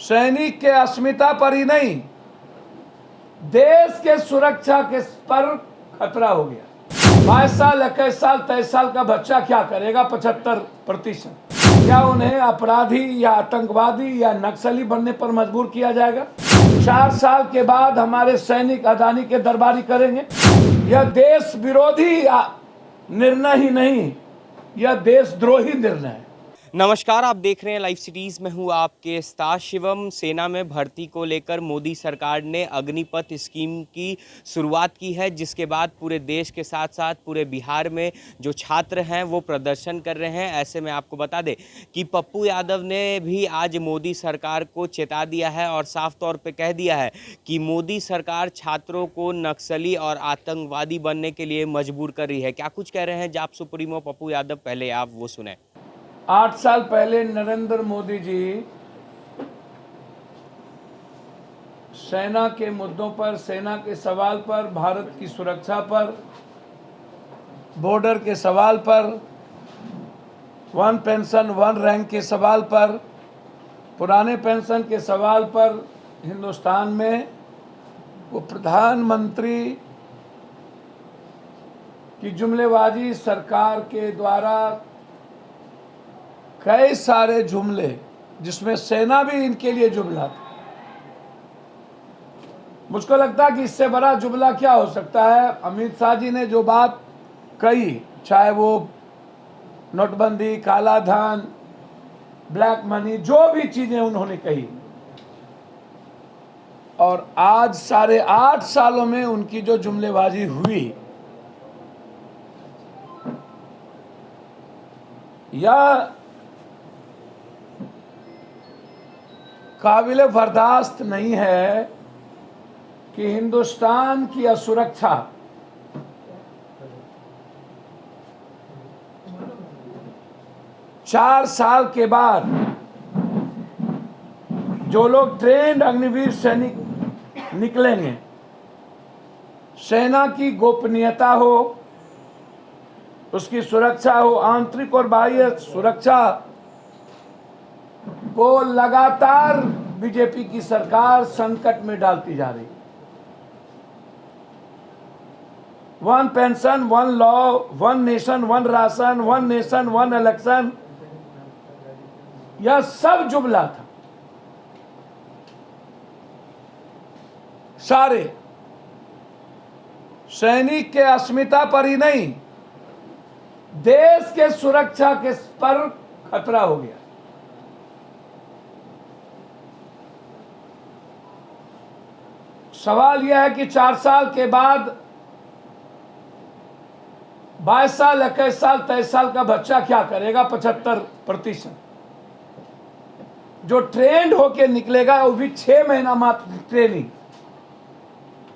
सैनिक के अस्मिता पर ही नहीं, देश के सुरक्षा के पर खतरा हो गया। 22 साल, 21 साल, 23 साल का बच्चा क्या करेगा? 75%। क्या उन्हें अपराधी या आतंकवादी या नक्सली बनने पर मजबूर किया जाएगा? 4 साल के बाद हमारे सैनिक अदानी के दरबारी करेंगे? यह देश विरोधी निर्णय ही नहीं, यह देशद्रोही निर्णय है। नमस्कार, आप देख रहे हैं लाइव सिटीज में हूँ आपके साथ शिवम। सेना में भर्ती को लेकर मोदी सरकार ने अग्निपथ स्कीम की शुरुआत की है, जिसके बाद पूरे देश के साथ साथ पूरे बिहार में जो छात्र हैं वो प्रदर्शन कर रहे हैं। ऐसे में आपको बता दें कि पप्पू यादव ने भी आज मोदी सरकार को चेता दिया है और साफ तौर पे कह दिया है कि मोदी सरकार छात्रों को नक्सली और आतंकवादी बनने के लिए मजबूर कर रही है। क्या कुछ कह रहे हैं जाप सुप्रीमो पप्पू यादव, पहले आप वो सुने। 8 साल पहले नरेंद्र मोदी जी सेना के मुद्दों पर, सेना के सवाल पर, भारत की सुरक्षा पर, बॉर्डर के सवाल पर, वन पेंशन वन रैंक के सवाल पर, पुराने पेंशन के सवाल पर हिंदुस्तान में वो प्रधानमंत्री की जुमलेबाजी सरकार के द्वारा कई सारे जुमले, जिसमें सेना भी इनके लिए जुमला था। मुझको लगता है कि इससे बड़ा जुमला क्या हो सकता है। अमित शाह जी ने जो बात कही, चाहे वो नोटबंदी, काला धन, ब्लैक मनी, जो भी चीजें उन्होंने कही, और आज 8.5 सालों में उनकी जो जुमलेबाजी हुई, यह काबिले बर्दाश्त नहीं है कि हिंदुस्तान की असुरक्षा चार साल के बाद जो लोग ट्रेंड अग्निवीर सैनिक निकलेंगे, सेना की गोपनीयता हो, उसकी सुरक्षा हो, आंतरिक और बाह्य सुरक्षा को लगातार बीजेपी की सरकार संकट में डालती जा रही है। One pension, one law, one nation, one ration, one nation, one election, यह सब जुमला था। सारे सैनिक के अस्मिता पर ही नहीं, देश के सुरक्षा के पर खतरा हो गया। सवाल यह है कि 4 साल के बाद 22 साल, 21 साल, 23 साल का बच्चा क्या करेगा? 75%। जो ट्रेंड होके निकलेगा वो भी 6 महीना मात्र ट्रेनिंग।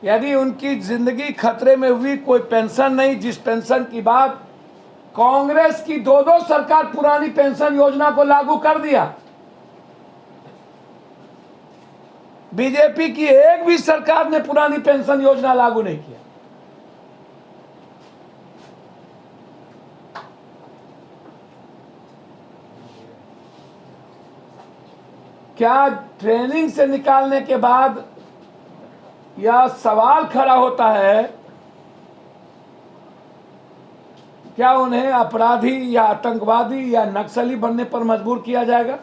यदि उनकी जिंदगी खतरे में हुई, कोई पेंशन नहीं, जिस पेंशन की बात कांग्रेस की 2 सरकार पुरानी पेंशन योजना को लागू कर दिया, बीजेपी की एक भी सरकार ने पुरानी पेंशन योजना लागू नहीं किया। क्या ट्रेनिंग से निकालने के बाद यह सवाल खड़ा होता है, क्या उन्हें अपराधी या आतंकवादी या नक्सली बनने पर मजबूर किया जाएगा?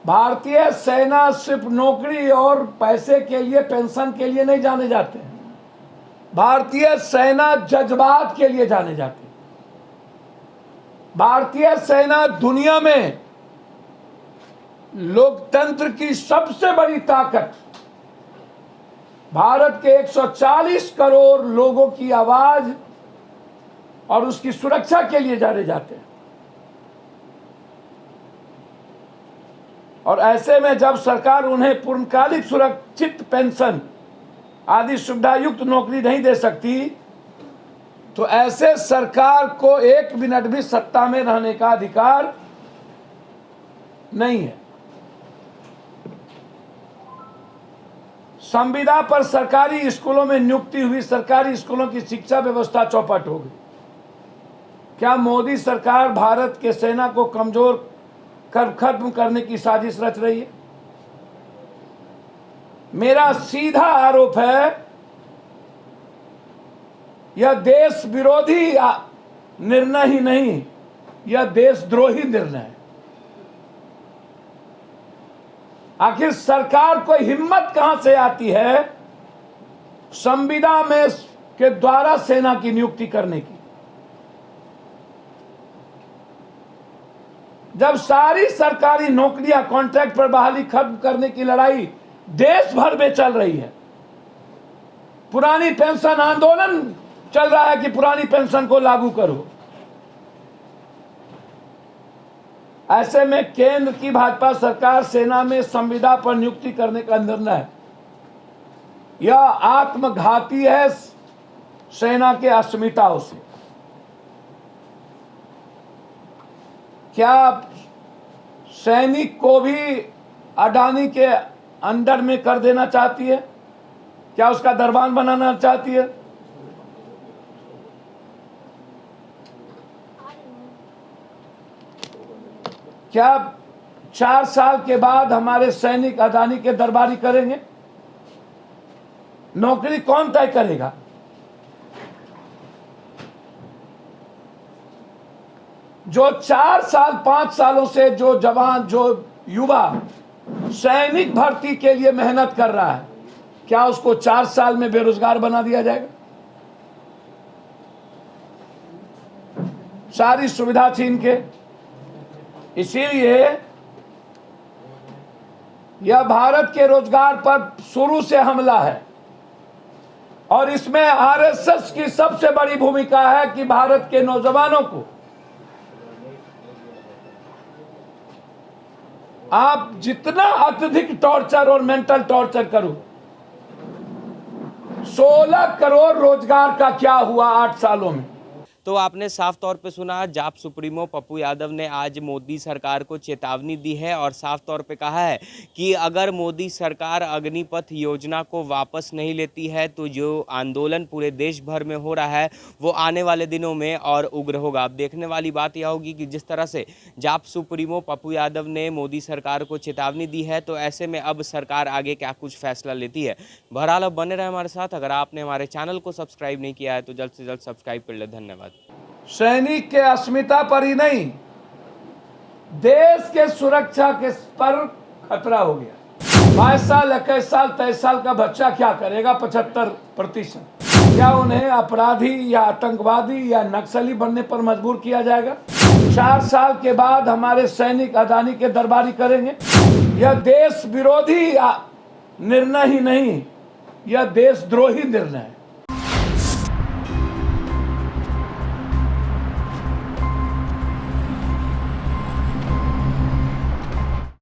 भारतीय सेना सिर्फ नौकरी और पैसे के लिए, पेंशन के लिए नहीं जाने जाते हैं। भारतीय सेना जज्बात के लिए जाने जाते हैं। भारतीय सेना दुनिया में लोकतंत्र की सबसे बड़ी ताकत, भारत के 140 करोड़ लोगों की आवाज और उसकी सुरक्षा के लिए जाने जाते हैं। और ऐसे में जब सरकार उन्हें पूर्णकालिक सुरक्षित पेंशन आदि सुविधायुक्त नौकरी नहीं दे सकती, तो ऐसे सरकार को 1 मिनट भी सत्ता में रहने का अधिकार नहीं है। संविदा पर सरकारी स्कूलों में नियुक्ति हुई, सरकारी स्कूलों की शिक्षा व्यवस्था चौपट हो गई। क्या मोदी सरकार भारत के सेना को कमजोर खत्म करने की साजिश रच रही है। मेरा सीधा आरोप है यह देश विरोधी निर्णय ही नहीं, यह देशद्रोही निर्णय है। आखिर सरकार को हिम्मत कहां से आती है संविदा में के द्वारा सेना की नियुक्ति करने की, जब सारी सरकारी नौकरियां कॉन्ट्रैक्ट पर बहाली खत्म करने की लड़ाई देश भर में चल रही है। पुरानी पेंशन आंदोलन चल रहा है कि पुरानी पेंशन को लागू करो। ऐसे में केंद्र की भाजपा सरकार सेना में संविदा पर नियुक्ति करने का निर्णय यह आत्मघाती है सेना के अस्मिताओं से। क्या सैनिक को भी अडानी के अंडर में कर देना चाहती है? क्या उसका दरबान बनाना चाहती है? क्या 4 साल के बाद हमारे सैनिक अडानी के दरबारी करेंगे? नौकरी कौन तय करेगा? जो 4 साल 5 सालों से जो जवान, जो युवा सैनिक भर्ती के लिए मेहनत कर रहा है, क्या उसको 4 साल में बेरोजगार बना दिया जाएगा? सारी सुविधा छीन के। इसीलिए यह भारत के रोजगार पर शुरू से हमला है और इसमें आरएसएस की सबसे बड़ी भूमिका है कि भारत के नौजवानों को आप जितना अत्यधिक टॉर्चर और मेंटल टॉर्चर करो, 16 करोड़ रोजगार का क्या हुआ 8 सालों में। तो आपने साफ तौर पे सुना, जाप सुप्रीमो पप्पू यादव ने आज मोदी सरकार को चेतावनी दी है और साफ तौर पे कहा है कि अगर मोदी सरकार अग्निपथ योजना को वापस नहीं लेती है तो जो आंदोलन पूरे देश भर में हो रहा है वो आने वाले दिनों में और उग्र होगा। अब देखने वाली बात यह होगी कि जिस तरह से जाप सुप्रीमो पप्पू यादव ने मोदी सरकार को चेतावनी दी है तो ऐसे में अब सरकार आगे क्या कुछ फैसला लेती है। बहरहाल अब बने रहे हमारे साथ। अगर आपने हमारे चैनल को सब्सक्राइब नहीं किया है तो जल्द से जल्द सब्सक्राइब कर ले। धन्यवाद। सैनिक के अस्मिता पर ही नहीं, देश के सुरक्षा के पर खतरा हो गया। 22 साल 21 साल 23 साल का बच्चा क्या करेगा? 75%। क्या उन्हें अपराधी या आतंकवादी या नक्सली बनने पर मजबूर किया जाएगा? 4 साल के बाद हमारे सैनिक अडानी के दरबारी करेंगे? यह देश विरोधी निर्णय ही नहीं, यह देशद्रोही निर्णय है।